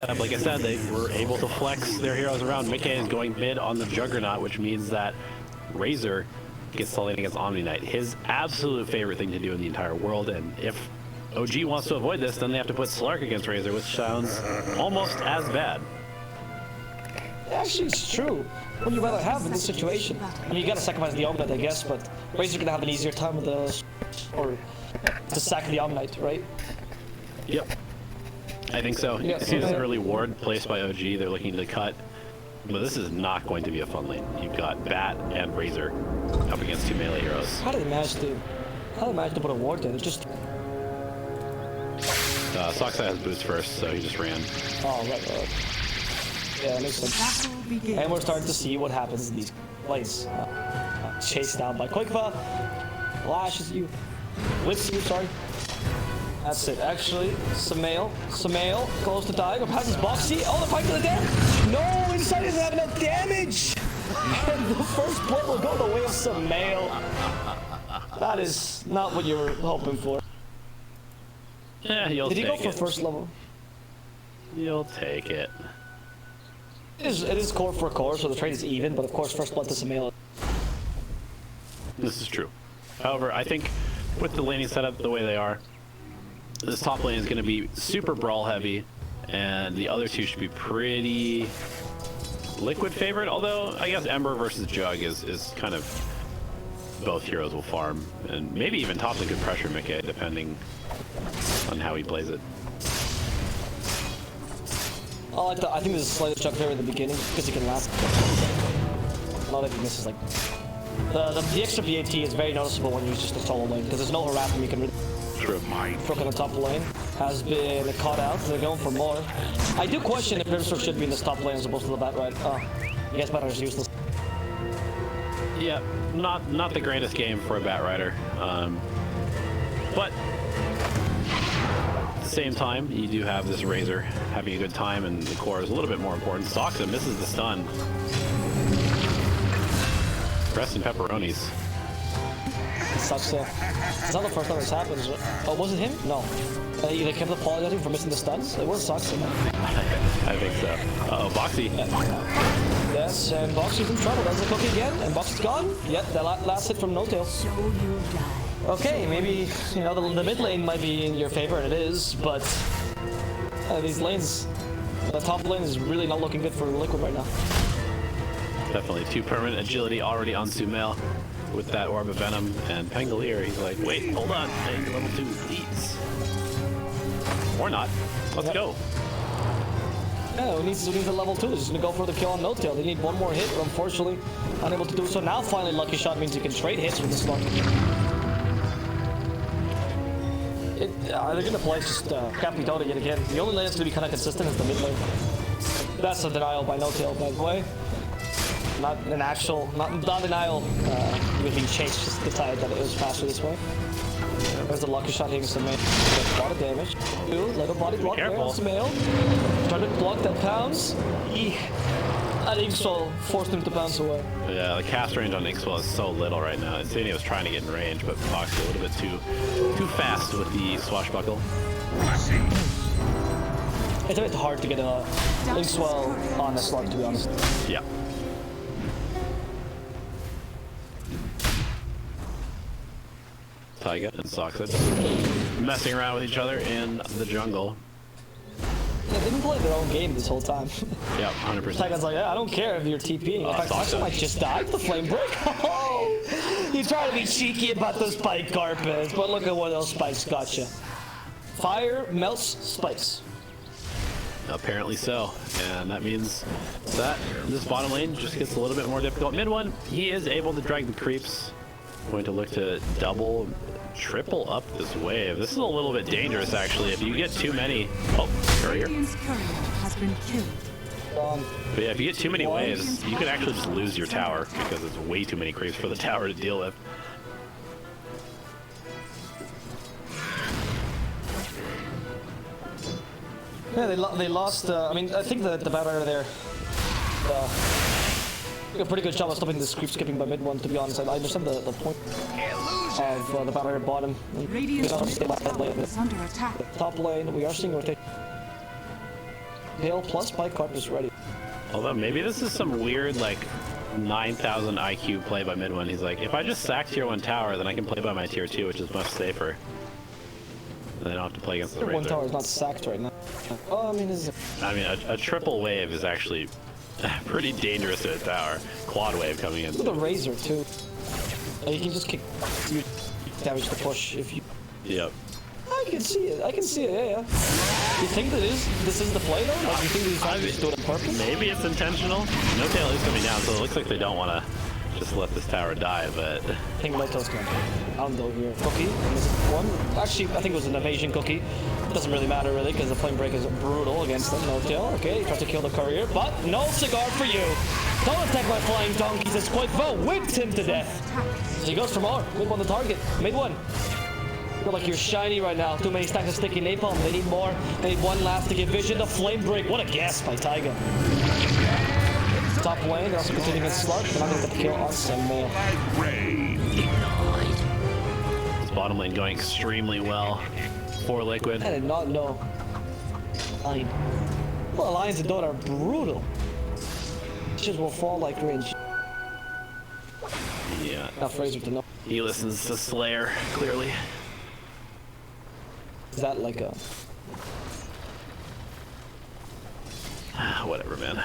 like I said, they were able to flex their heroes around. Mickey is going mid on the Juggernaut, which means that Razor gets the lane against Omni Knight. His absolute favorite thing to do in the entire world, and if OG wants to avoid this, then they have to put Slark against Razor, which sounds almost as bad. Actually, it's true. What would you rather have in this situation? I mean, you gotta sacrifice the Omni Knight, I guess, but Razor's gonna have an easier time with the... or to sack the Omni Knight, right? Yep. I think so. Yeah, You see this early ward placed by OG, they're looking to cut. But this is not going to be a fun lane. You've got Bat and Razor up against two melee heroes. How did they manage to put a ward there? It just... Soxa has boost first, so he just ran. Oh, right. Yeah, that makes sense. And we're starting to see what happens in these plays. Chased down by Quickva. Lashes you. Whips you, sorry. That's it. Actually, Samael close to dying. Or passes Boxy. Oh, the fight to the damage. No, Inside doesn't have enough damage. And the first blood will go the way of Samael. That is not what you were hoping for. Yeah, you'll take it. Did he go for first level? You'll take it. It is core for core, so the trade is even, but of course first blood to Samael. This is true. However, I think with the laning setup the way they are, this top lane is going to be super brawl heavy, and the other two should be pretty liquid favorite, although I guess Ember versus Jug is kind of both heroes will farm, and maybe even top lane could pressure Mickey depending on how he plays it. Oh, I think there's a slight Jug favorite in the beginning because he can last. Not if he misses like the extra BAT is very noticeable when you use just a solo lane because there's no harassment you can really. True. Brook on the top lane has been caught out. They're going for more. I do question if Pivot should be in this top lane as opposed to the bat right. Oh, I guess Batrider's useless. Yeah, not the greatest game for a Bat Rider, but at the same time, you do have this Razor having a good time, and the core is a little bit more important. Soxa misses the stun. Rest in pepperonis. Sucks. It's not the first time this happens. Oh, was it him? No. They kept apologizing for missing the stuns. It was Sucks. I think so. Uh-oh, Boxy. Yes, and Boxy's in trouble. Does the cookie again, and Boxy's gone. Yep, that last hit from No Tail. Okay, maybe you know the mid lane might be in your favor, and it is, but these lanes, the top lane is really not looking good for Liquid right now. Definitely 2 permanent agility already on Sumail with that Orb of Venom, and Pangolier, he's like, wait, hold on, hey, level 2, please. Or not. Let's go. Yeah, who needs a level 2? They're just gonna go for the kill on No Tail. They need one more hit, but unfortunately, unable to do so. Now, finally, Lucky Shot means you can trade hits with this one. They're gonna play just Cappy Dota yet again. The only lane that's gonna be kind of consistent is the mid lane. That's a denial by No Tail, by the way. Not an actual, not denial with being changed, just decided that it was faster this way. There's the Lucky Shot hitting some a lot of damage. Ooh, little body block there on Samael. Trying to block that pounce. And Inkswell forced him to bounce away. Yeah, the cast range on Inkswell is so little right now. Insigne was trying to get in range, but Fox a little bit too fast with the swashbuckle. It's a bit hard to get a Inkswell on a slug, to be honest. Yeah. Taiga and Soxa messing around with each other in the jungle. Yeah, they've been playing their own game this whole time. Yeah, 100%. Taiga's like, yeah, I don't care if you're TPing. In fact, Soxa might just die to the flame break. He's trying to be cheeky about those spike carpets, but look at what those spikes got you. Fire melts spikes. Apparently so, and that means that this bottom lane just gets a little bit more difficult. Mid one, he is able to drag the creeps. Going to look to double, triple up this wave. This is a little bit dangerous, actually. If you get too many... Oh, right here. Has been killed. But yeah, if you get too many waves, you can actually just lose your tower because there's way too many creeps for the tower to deal with. Yeah, they lost. I mean, I think the Bat Rider there did a pretty good job of stopping this creep skipping by mid one. To be honest, I understand the point of the Bat Rider bottom. Radiant's is under attack. Top lane, we are seeing rotation. Hail plus Pike Carp is ready. Although maybe this is some weird like 9,000 IQ play by mid one. He's like, if I just sack tier 1 tower, then I can play by my tier 2, which is much safer. And I don't have to play against the Tier 1 Razor. tower is not sacked right now. Oh, I mean, a triple wave is actually pretty dangerous to a tower. Quad wave coming in. with a Razor too. You can just kick you damage the push if you. Yep. I can see it. I can see it. Yeah. You think this is the play though? Like, you think these guys just do it on purpose? Maybe it's intentional. No tail is coming down, so it looks like they don't want to just let this tower die, but... I think no tail's going. Undo here. Cookie. And this is one. Actually, I think it was an evasion cookie. Doesn't really matter really, because the flame break is brutal against them. No tail. Okay, he tries to kill the courier, but no cigar for you. Don't attack my flying donkey, says Quakevo. Whipped him to death. So he goes for more. Mid one to target. Mid one. Feel like you're shiny right now. Too many stacks of sticky napalm. They need more. They need one last to give vision. The flame break. What a guess by Taiga. Top lane. They're also continuing against Slark. They're not going to get the kill on Samuel. This bottom lane going extremely well for Liquid. I did not know. Lion. Well, Lions and Dota are brutal. Just will fall like range. Yeah. Not Fraser to know. He listens to Slayer, clearly. Is that like a... Whatever, man.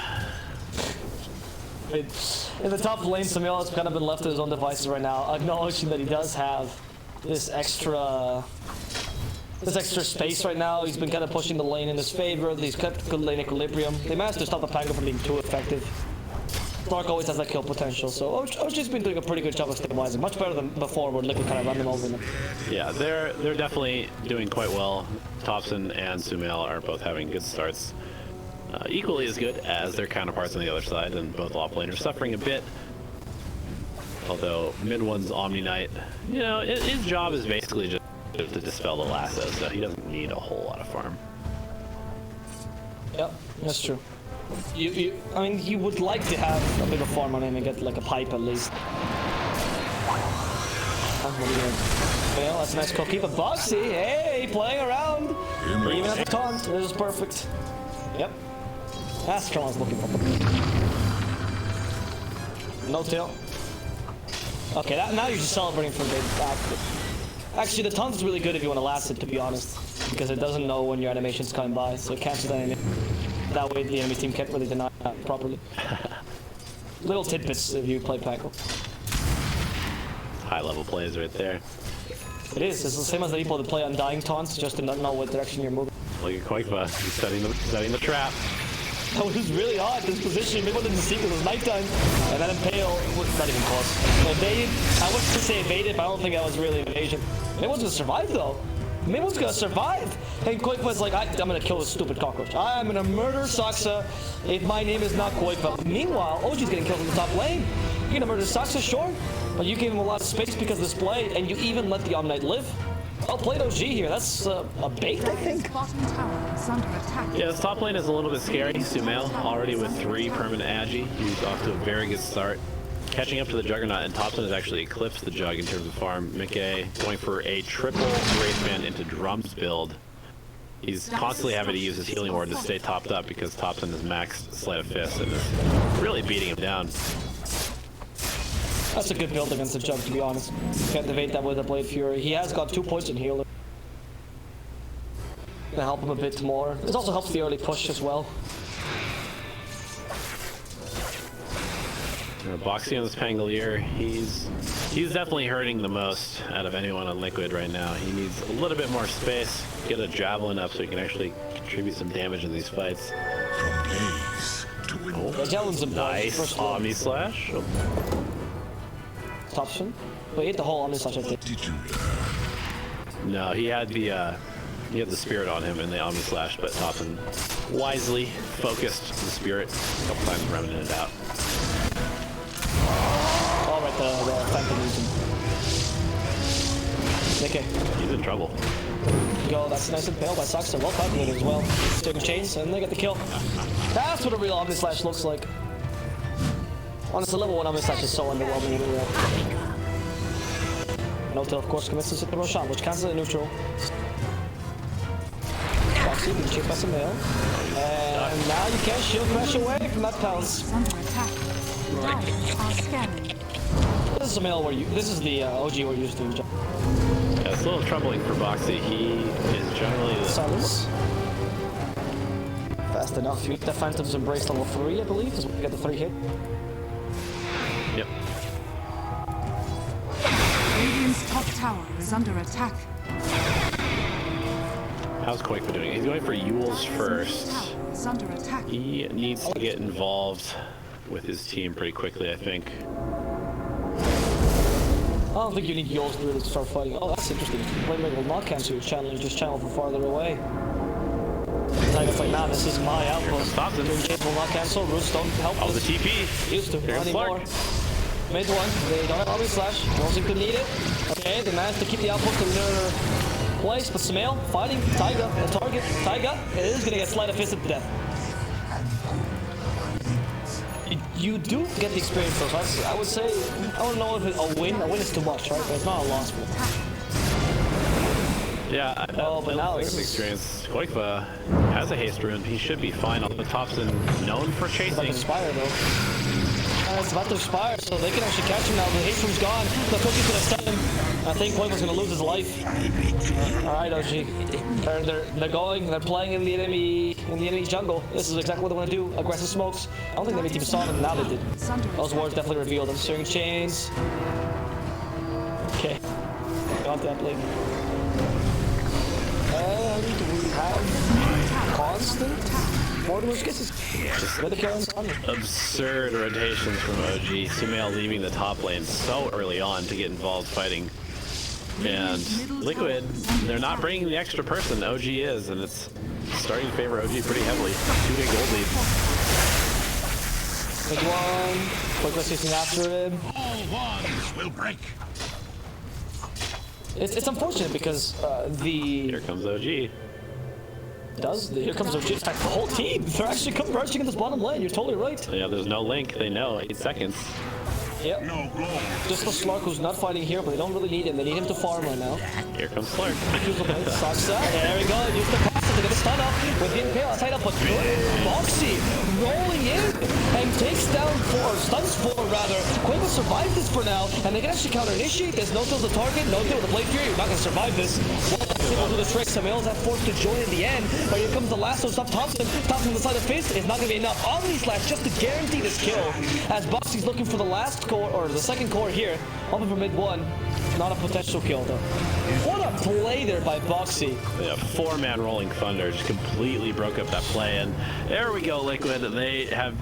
In the top lane, Samuel has kind of been left to his own devices right now, acknowledging that he does have this extra space right now. He's been kind of pushing the lane in his favor. He's kept good lane equilibrium. They managed to stop the Pango from being too effective. Dark always has that kill potential, so OG's been doing a pretty good job of stabilizing. Much better than before, where Liquid kind of ran them over them. Yeah, they're definitely doing quite well. Thompson and Sumail are both having good starts. Equally as good as their counterparts on the other side, and both off lane are suffering a bit. Although mid one's Omni Knight, you know, his job is basically just to dispel the lasso, so he doesn't need a whole lot of farm. Yep, that's true. I mean, you would like to have a bit of farm on him and get like a pipe at least. Well, that's a nice cookie, but Boxy, hey, playing around. Even at the taunt, this is perfect. Yep. That's what I was looking for. No tail. Okay, now you're just celebrating for the back. Actually, the taunt is really good if you want to last it, to be honest, because it doesn't know when your animation's coming by, so it cancels that animation. That way the enemy team can't really deny it properly. Little tidbits if you play Paco. High level plays right there. It is. It's the same as the people that play Undying taunts, just to not know what direction you're moving. Look at Quakefa, he's setting the trap. That was really odd, this position. Maybe didn't see because it was nighttime. And that Impale was not even close. Evaded. I was to say evaded, but I don't think that was really evasion. Maybe one's gonna survive though. Maybe one's gonna survive. And Quakefa's like, I'm gonna kill this stupid cockroach. I'm gonna murder Saksa if my name is not Quakefa. Meanwhile, OG's getting killed in the top lane. You're gonna murder Saksa, sure. But you gave him a lot of space because of this play, and you even let the Omnight live. Well played OG here. That's a bait, I think. Bottom tower is under attack. Yeah, this top lane is a little bit scary. Sumail already with 3 permanent agi. He's off to a very good start. Catching up to the Juggernaut, and Thompson has actually eclipsed the Jug in terms of farm. Mickey going for a triple Wraithman into Drums build. He's constantly having to use his healing ward to stay topped up because Thompson is maxed Sleight of Fist and is really beating him down. That's a good build against the Jug, to be honest. Can't evade that with a Blade Fury. He has got 2 points in healer. Gonna help him a bit more. This also helps the early push as well. Boxing on this Pangolier, he's definitely hurting the most out of anyone on Liquid right now. He needs a little bit more space, get a Javelin up so he can actually contribute some damage in these fights. The Javelin's important. Nice Omni Slash. Oh. Thompson? But he hit the whole Omni Slash, I think. No, he had the spirit on him in the Omni Slash, but Thompson wisely focused the spirit a couple times, running it out. All right, the Phantom using. Nicky. He's in trouble. Go, that's a nice impale by Saksa. Well calculated as well. Taking chains, and they get the kill. That's what a real Omni Slash looks like. Honestly, level 1 Omni Slash is so underwhelming in real. Notel, of course, commits to the Roshan, which cancels the neutral. Boxy being chased by Sumail. And now you can't shield crash away from that pounce. It's under attack. Dire are scanning. This is Sumail this is the OG we're used to. Yeah, it's a little troubling for Boxy. He is generally the Silence. Fast enough. You get the Phantom's Embrace level 3, I believe, is when you get the 3 hit. Yep. Radiant's top tower is under attack. How's Quake doing? He's going for Yule's first. Tower is under attack. He needs to get involved with his team pretty quickly, I think. I don't think you need Yols to really start fighting. Oh, that's interesting. Playmaker will not cancel your channel, you just channel from farther away. Tiger's like, nah, this is my outpost. Thompson. James will not cancel, Roots don't help Oh, us. the TP. Used to, Here not comes Clark. anymore. Mid one, they don't have army slash, don't seem to need it. Okay, they managed to keep the outpost in their place, but Sumail fighting Taiga, the target. Taiga is gonna get sleight of fisted to death. You do get the experience though, so I would say, I don't know if it's a win is too much, right? But it's not a loss for them. Yeah, But now like this an is experience. Koikva has a haste rune. He should be fine. Although Thompson known for about to chasing. expire though. It's about to expire, so they can actually catch him now. The haste rune's gone. The cookie's gonna stun him. I think Koikva's gonna lose his life. Alright, OG. They're going, they're playing in the enemy jungle. This is exactly what they want to do. Aggressive smokes. I don't think the enemy team saw them, now they did. It's under Those attack. wards definitely revealed them. Searing chains. Okay. Got that blade. And we have constant Mortimer's kisses. With the Karen's on. Absurd rotations from OG. Sumail leaving the top lane so early on to get involved fighting. And Liquid, they're not bringing the extra person. OG is, and it's starting to favor OG pretty heavily. 2-big gold lead. Big one. Quickly chasing after him. All wands will break. It's unfortunate because Here comes OG. here comes OG. In fact, the whole team. They're actually converging in this bottom lane. You're totally right. Yeah, there's no link. They know. 8 seconds. Yep. No glory. Just the Slark who's not fighting here, but they don't really need him. They need him to farm right now. Here comes Clark. Sucks out. There we go. Use the passive to get the stun up with the Impale outside up, but good. Boxy rolling in and takes down stuns 4 rather. Quake will survive this for now, and they can actually counter initiate. There's no kill the target, no kill with the Blade Fury. You're not gonna survive this. Able to do the trick. Sumail's have forced to join in the end, but here comes the last of stuff. Thompson on the side of fist. It's not gonna be enough. Omni Slash just to guarantee this kill, as Boxy's looking for the last core or the second core here. Hoping for mid one. Not a potential kill though. What a play there by Boxy. Yeah, 4-man Rolling Thunder just completely broke up that play, and there we go, Liquid. They have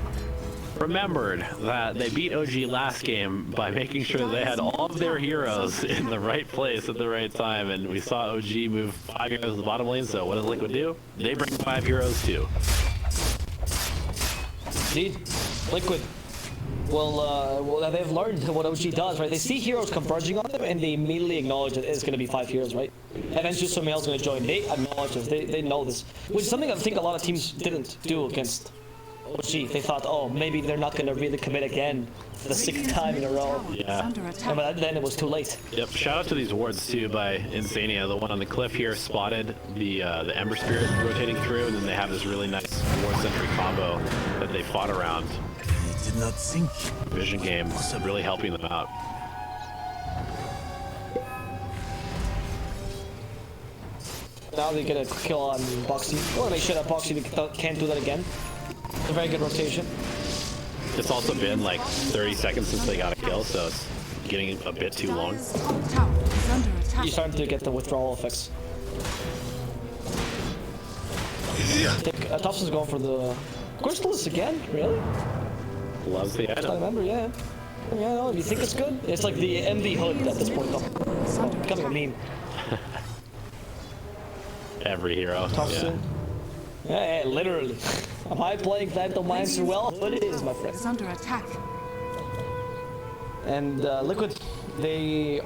remembered that they beat OG last game by making sure they had all of their heroes in the right place at the right time, and we saw OG move 5 heroes to the bottom lane, so what does Liquid do? They bring 5 heroes too. Indeed, Liquid. Well, they've learned what OG does, right? They see heroes converging on them, and they immediately acknowledge that it's going to be 5 heroes, right? Eventually, Sumail's going to join. They acknowledge this. They know this, which is something I think a lot of teams didn't do against OG. They thought, oh, maybe they're not going to really commit again for the 6th time in a row. Yeah. Under attack. But then it was too late. Yep, shout out to these wards too by Insania. The one on the cliff here spotted the Ember Spirit rotating through, and then they have this really nice ward sentry combo that they fought around. It did not sink. Vision game really helping them out. Now they get a kill on Boxy. I want to make sure that Boxy can't do that again. It's a very good rotation. It's also been like 30 seconds since they got a kill, so it's getting a bit too long. Dire's top tower is under attack. You're starting to get the withdrawal effects. I think Thompson's going for the Crystallis again? Really? Loves the I item. remember, yeah. Yeah, no, you think it's good? It's like the MV hood at this point, though. It's under Becoming a attack. meme. Every hero. Thompson. Yeah, literally. Am I playing Phantom Mines well? But it is, my friend. It's under attack. And Liquid, they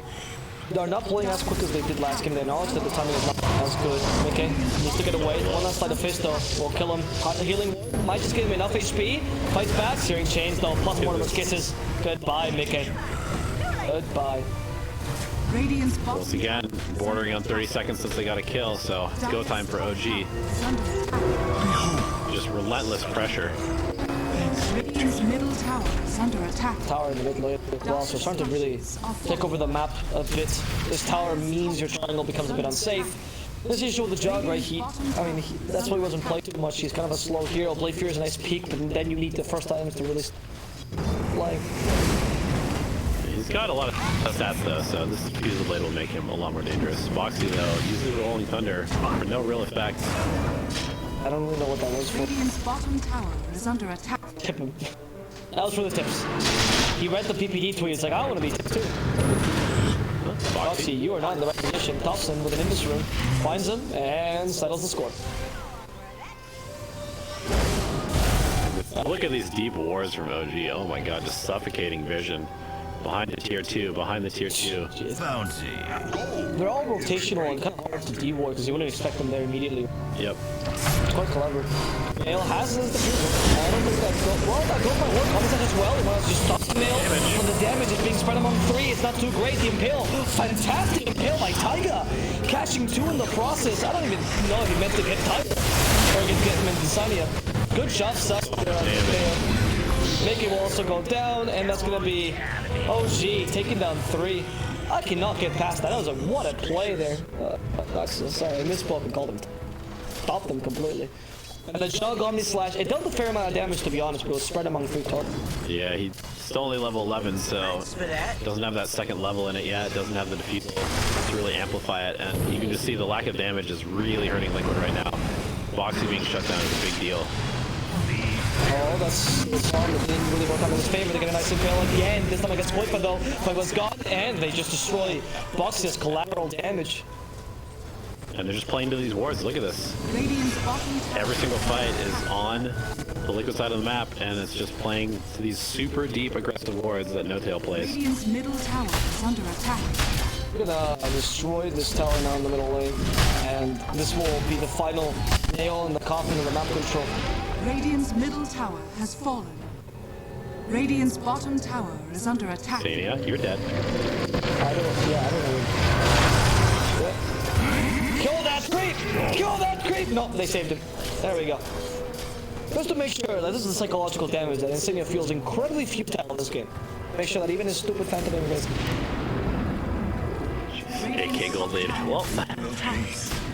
are not playing as quick as they did last game. They acknowledge that the timing is not as good. Okay, needs to get away. One last side of fist though will kill him. Healing might just give him enough HP. Fights back. Searing chains though. Plus Mortimer's kisses. Goodbye, Mickey. Goodbye. Radiant's bottom Once again, bordering on 30 seconds since they got a kill, so it's go time for OG. is under attack. Just relentless pressure. Radiant's middle tower is under attack. Tower in the mid lane as well, so starting to really take over the map a bit. This tower means your triangle becomes a bit unsafe. This issue with the Jug, right? That's why he wasn't playing too much. He's kind of a slow hero. Play Fear is a nice peak, but then you need the first items to really play. He's got a lot of stats though, so this Fusel Blade will make him a lot more dangerous. Boxy though, uses Rolling Thunder for no real effect. I don't really know what that was for. Radiant's bottom tower is under attack. Tip him. That was for the tips. He read the PPD tweet. It's like, I want to be tipped too. Boxy, you are not in the right position. Thompson with an Indus Rune finds him and settles the score. Look at these deep wars from OG. Oh my god, just suffocating vision. Behind the tier 2, behind the tier 2. Bounty. They're all rotational and kind of hard to de-war because you wouldn't expect them there immediately. Yep. It's quite clever. Nail has his diffuser. I don't think that's good. Well, that goes by work. Homicide as well. He wants to just stop the nail. And the damage is being spread among 3. It's not too great. The Impale. Fantastic Impale by Taiga. Catching 2 in the process. I don't even know if he meant to get Taiga. Or get him into Insania. Good job, Sus. Mickey will also go down, and that's gonna be OG taking down 3. I cannot get past that. That was a what a play there. Sorry, I misspoke and called him. Stopped them completely. And the Jug Omni Slash, it dealt a fair amount of damage to be honest, but it was spread among 3 targets. Yeah, he's still only level 11, so doesn't have that second level in it yet. Doesn't have the defusal to really amplify it, and you can just see the lack of damage is really hurting Liquid right now. Boxy being shut down is a big deal. Oh, that's one that didn't really work out in his favor. They get a nice impale at the end. This time against Koipa though. Koipa's gone, and they just destroy Boxy's collateral damage. And they're just playing to these wards. Look at this. Radiant's bottom tower. Every single fight is on the Liquid side of the map, and it's just playing to these super deep aggressive wards that No Tail plays. Radiant's middle tower is under attack. We're gonna destroy this tower now in the middle lane, and this will be the final nail in the coffin of the map control. Radiant's middle tower has fallen. Radiant's bottom tower is under attack. Stania, you're dead. I don't know. Yeah. Kill that creep! Kill that creep! No, they saved him. There we go. Just to make sure that this is the psychological damage that Insignia feels incredibly futile in this game. Make sure that even his stupid Phantom Invis. AK Gold Lead. Well,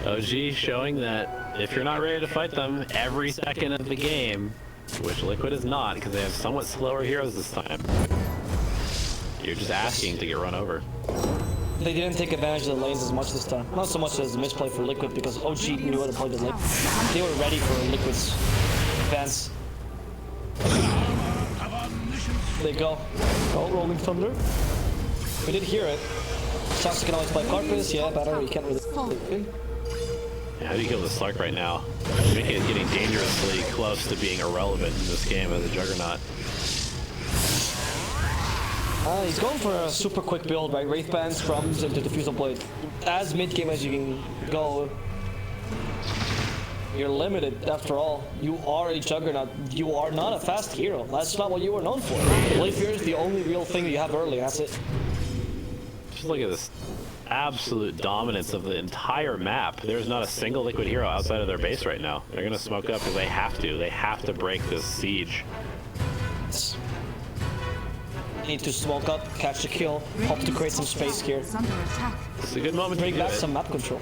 OG showing that if you're not ready to fight them every second of the game, which Liquid is not because they have somewhat slower heroes this time, you're just asking to get run over. They didn't take advantage of the lanes as much this time. Not so much as the misplay for Liquid because OG knew how to play the lane. They were ready for Liquid's advance. They go. Oh, Rolling Thunder. We did hear it. Sox can always play Carpus, yeah, better. You can't really. How do you kill the Slark right now? Mickey is getting dangerously close to being irrelevant in this game as a Juggernaut. He's going for a super quick build, right? Wraith Band, Scrums into Diffusal Blade. As mid-game as you can go. You're limited, after all. You are a Juggernaut. You are not a fast hero. That's not what you were known for. Blade Fear is the only real thing that you have early, that's it. Just look at this absolute dominance of the entire map. There's not a single Liquid hero outside of their base right now. They're gonna smoke up because they have to. They have to break this siege. Need to smoke up, catch the kill, hope to create some space here. Is under attack. It's a good moment to Bring do back it. some map control.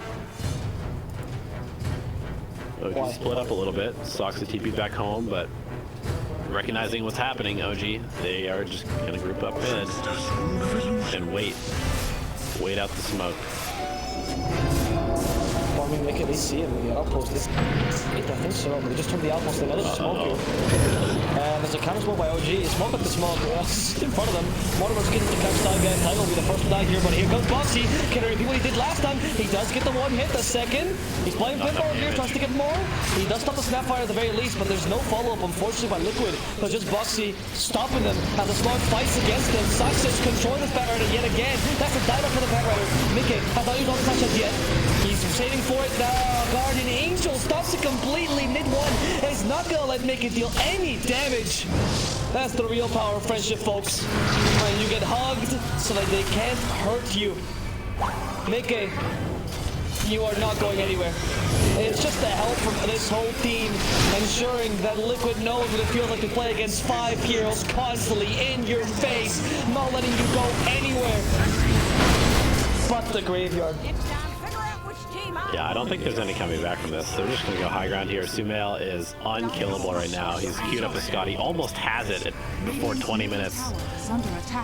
OG split up a little bit. Sox the TP back home, but recognizing what's happening, OG, they are just gonna group up in and wait out the smoke. Well, I mean, make it easy and the outpost is. I think so, but they just turned the outpost and there's smoke here. And there's a counter smoke by OG. Smoke up the smoke in front of them. Mortimer's getting to catch Taiga, and Taiga will be the first to die here, but here comes Boxy. Can he repeat what he did last time? He does get the one hit, the second. He's playing pinball here, tries to get more. He does stop the Snapfire at the very least, but there's no follow-up, unfortunately, by Liquid. So just Boxy stopping them as the Slug fights against them. Success controlling this Bat Rider yet again. That's a dive for the Bat Rider. Mickey, I thought he was on the touch as yet. He's saving for it now. Guardian Angel stops it completely mid-one. He's not gonna let Mickey deal any damage. That's the real power of friendship, folks. When you get hugged so that they can't hurt you. Mickey, you are not going anywhere. It's just the help from this whole team ensuring that Liquid knows what it feels like to play against 5 heroes constantly in your face, not letting you go anywhere but the graveyard. Yeah, I don't think there's any coming back from this. They're just going to go high ground here. Sumail is unkillable right now. He's queued up with Scotty, almost has it before 20 minutes.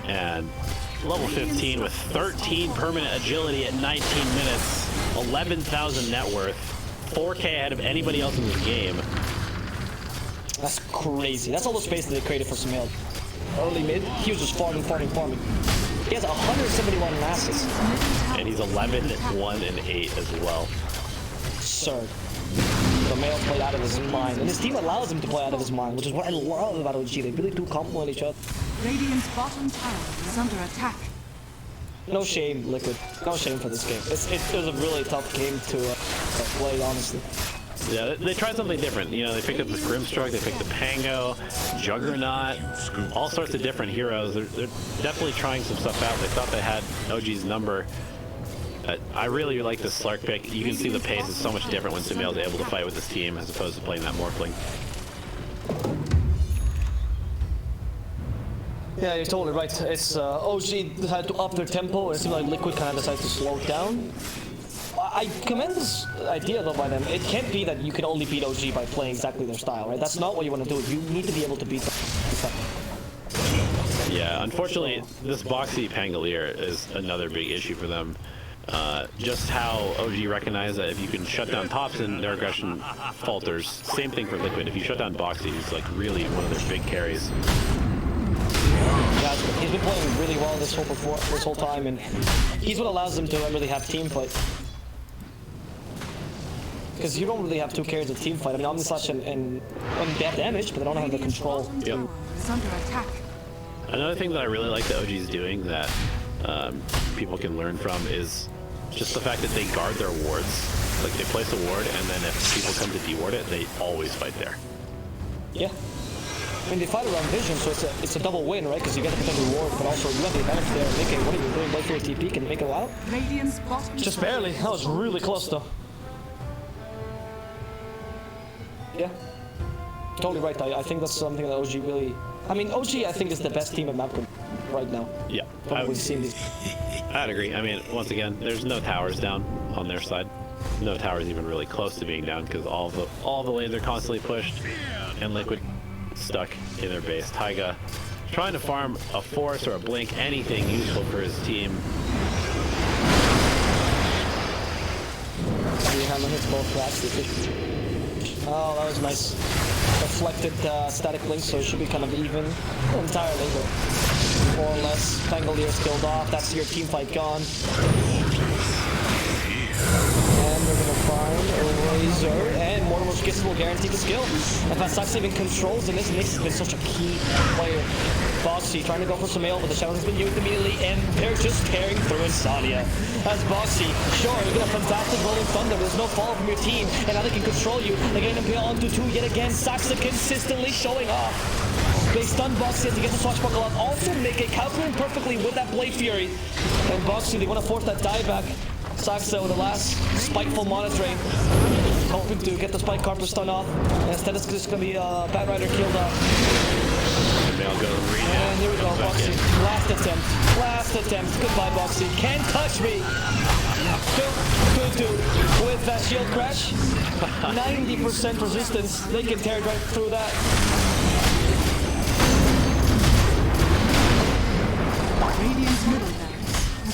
And level 15 with 13 permanent agility at 19 minutes, 11,000 net worth, 4K ahead of anybody else in this game. That's crazy. That's all the space that they created for Sumail. Early mid, he was just farming. He has 171 masses. And he's 11, 1, and 8 as well. Absurd. Sumail played out of his mind, and his team allows him to play out of his mind, which is what I love about OG. They really do complement each other. Radiant's bottom tower is under attack. No shame, Liquid. No shame for this game. It was a really tough game to play, honestly. Yeah, they tried something different. You know, they picked up this Grimstroke, they picked the Pango, Juggernaut, all sorts of different heroes. They're definitely trying some stuff out. They thought they had OG's number. I really like this Slark pick. You can see the pace is so much different when Sumail's able to fight with this team as opposed to playing that Morphling. Yeah, you're totally right. It's OG had to up their tempo, and it seemed like Liquid kind of decided to slow it down. I commend this idea though by them. It can't be that you can only beat OG by playing exactly their style, right? That's not what you want to do. You need to be able to beat them. Yeah, unfortunately, this boxy Pangolier is another big issue for them. Just how OG recognized that if you can shut down Thompson, their aggression falters. Same thing for Liquid. If you shut down Boxy, he's like really one of their big carries. Yeah, he's been playing really well this whole time, and he's what allows them to really have team fight. Because you don't really have 2 carries of team fight. I mean, Omnislash and they have damage, but they don't have the control. Yep. Another thing that I really like that OG is doing that people can learn from is just the fact that they guard their wards. Like, they place a ward, and then if people come to deward it, they always fight there. Yeah. I mean, they fight around vision, so it's a double win, right? Because you get the potential reward, but also you have the advantage there. Mickey, what are you doing? Wait for your TP, can you make it out? Just barely. That was really close, though. Yeah. Totally right. I think that's something that OG really... I mean, OG, I think, is the best team at Mapcom right now. Yeah. Probably seen these. I'd agree. I mean, once again, there's no towers down on their side. No towers even really close to being down because all the lanes are constantly pushed, and Liquid stuck in their base. Taiga trying to farm a Force or a Blink, anything useful for his team. Hammer hits both cracks. Oh, that was nice. Reflected static blink, so it should be kind of even. Not entirely, but more or less. Pangolier's killed off. That's your team fight gone. And we're gonna find a Razor, and Mortimer Skitz will guarantee the skill. In fact, Sax even controls, and this Nyx has been such a key player. Boxy trying to go for Sumail, but the shadow has been used immediately, and they're just tearing through Insania. As Boxy, sure, you get a fantastic Rolling Thunder, there's no fall from your team, and now they can control you. They're getting him onto 2 yet again. Saxa consistently showing off. They stun Boxy as he gets the swashbuckle out. Also make it countering perfectly with that Blade Fury. And Boxy, they want to force that dieback. Saxa with the last spiteful Mana Drain, hoping to get the Spike Carper stun off. And instead it's just going to be Bat Rider killed off. And here we go, Boxy. Last attempt. Goodbye, Boxy. Can't touch me. Good. With that shield crash, 90% resistance. They can tear right through that.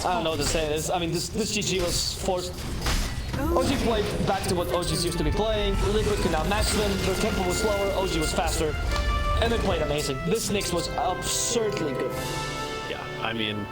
I don't know what to say. I mean, this GG was forced. OG played back to what OG's used to be playing. Liquid could not match them. Their tempo was slower. OG was faster. And they played amazing. This Nyx was absurdly good. Yeah, I mean,